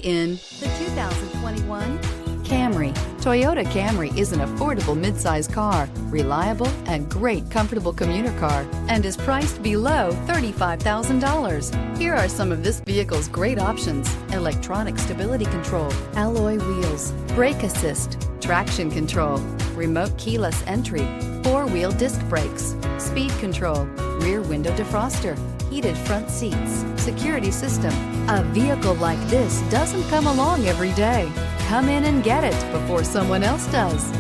In the 2021 Camry. Toyota Camry is an affordable midsize car, reliable and great comfortable commuter car, and is priced below $35,000. Here are some of this vehicle's great options: electronic stability control, alloy wheels, brake assist, traction control, remote keyless entry, four-wheel disc brakes, speed control, rear window defroster, heated front seats, security system. A vehicle like this doesn't come along every day. Come in and get it before someone else does.